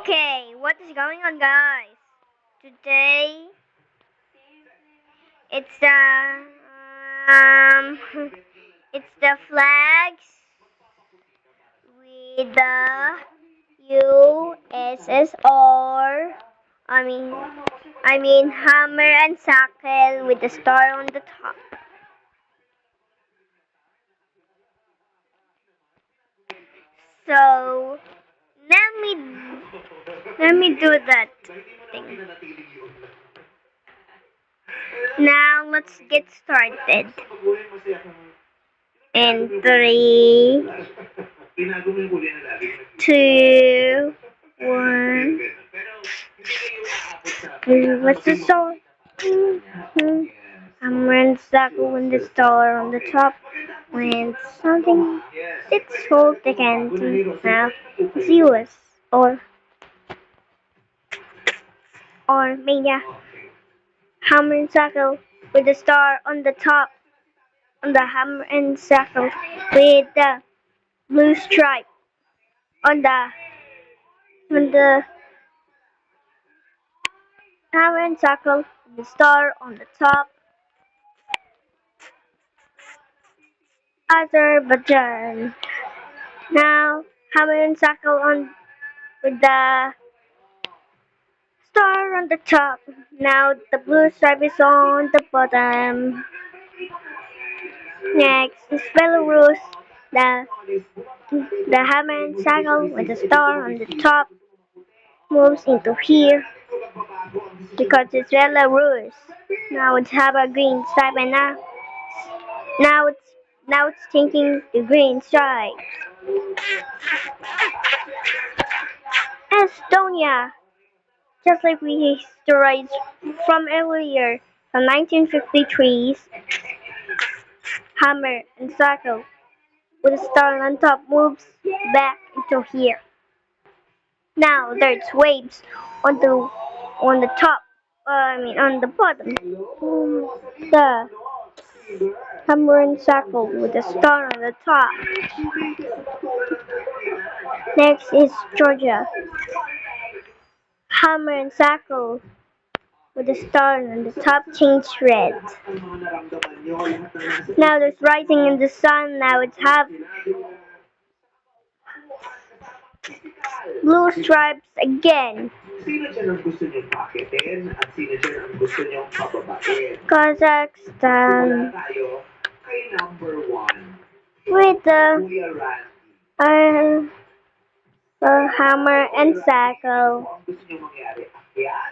Okay, what is going on, guys? Today it's um it's the flags with the USSR. I mean hammer and sickle with the star on the top. So let me do that thing. Now let's get started. And 3, 2, 1. What's the song? Hammer and sickle when the star on the top. When something it's hold the candy now it's yours or mania. Hammer and sickle with the star on the top on the hammer and sickle with the blue stripe on the hammer and sickle with the star on the top. Azerbaijan. Now hammer and sickle on with the star on the top. Now the blue stripe is on the bottom. Next is Belarus. The the hammer and sickle with the star on the top moves into here because it's Belarus. Now it's have a green stripe and now it's now it's taking the green stripe. Estonia, just like we historized from earlier, from 1953's hammer and sickle with a star on top moves back into here. Now there's waves on the top. On the bottom. The hammer and sickle with a star on the top. Next is Georgia. Hammer and sickle with a star on the top change red. Now there's rising in the sun. Now it's half blue stripes again. Kazakhstan with uh, the hammer and sickle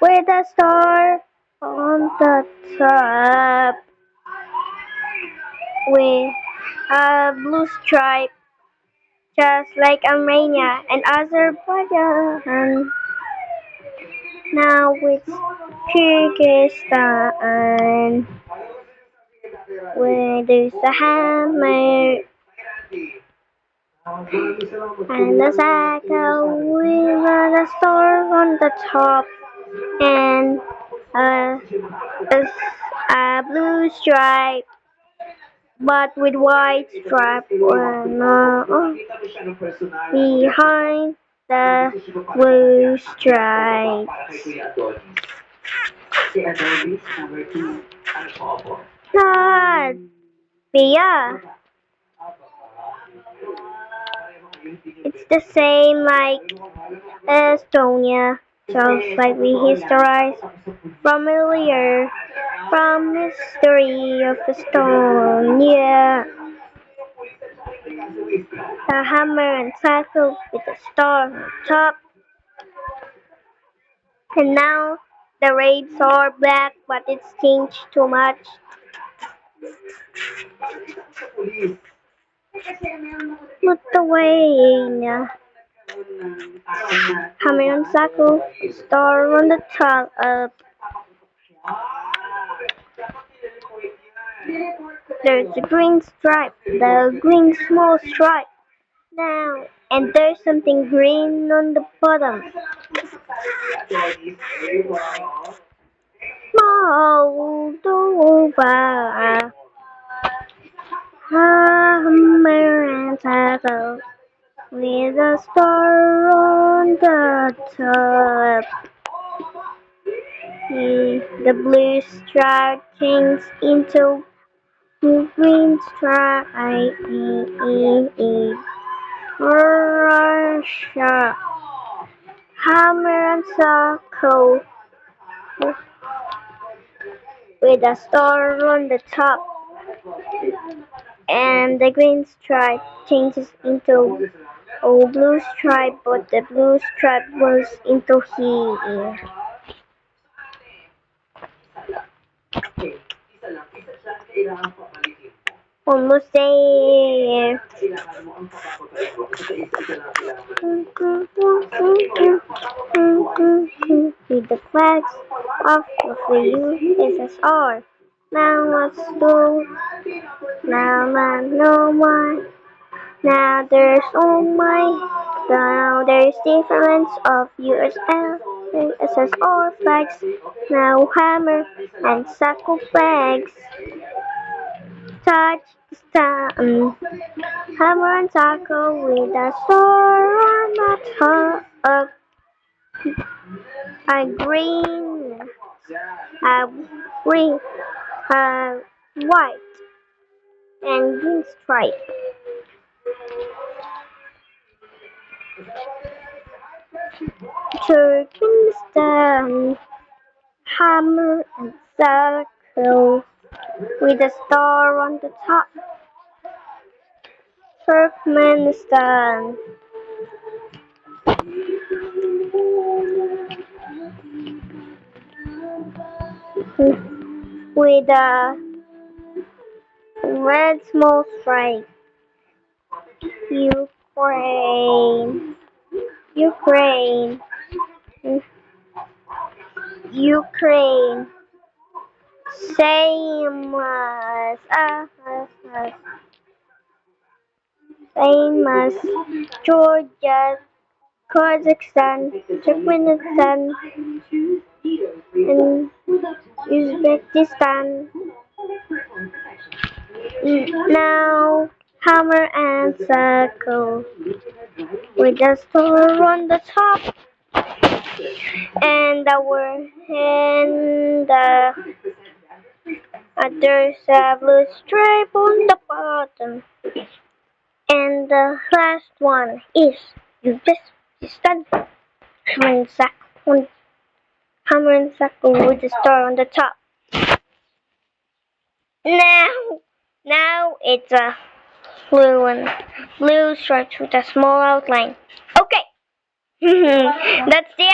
with a star on the top with a blue stripe just like Armenia and Azerbaijan. Now with Kyrgyzstan where there's the hammer and the sickle with a star on the top and a blue stripe but with white stripe behind the blue stripe. Latvia. It's the same like Estonia, just like we historized from earlier from history of Estonia. The hammer and sickle with a star on top. And now the rays are black, but it's changed too much. Lithuania. Hammer and sickle, star on the top up. There's a green stripe, the green small stripe now, and there's something green on the bottom. Moldova, hammer and sickle with a star on the top. The blue stripe changes into green stripe. Russia. Hammer and circle with a star on the top, and the green stripe changes into a blue stripe, but the blue stripe goes into here. Almost there. With the flags of the USSR. Now let's go. No more. Now there's oh my. Now there's difference of USSR flags. Now hammer and Sickle flags. Touch the stem. Hammer and Sickle with a star on the top. A green, a green, a white, and green stripe. Turkmenistan, hammer and Sickle with a star on the top. Turkmenistan. With a red small stripe. Ukraine, Ukraine, Ukraine. Same same as Georgia, Kazakhstan, Turkmenistan, and Uzbekistan. Now hammer and Sickle with a star on the top, and there's a blue stripe on the bottom. And the last one is Uzbekistan, hammer and Sickle, hammer and Sickle with a star on the top. Now it's a blue one, blue stripes with a small outline. Okay, that's the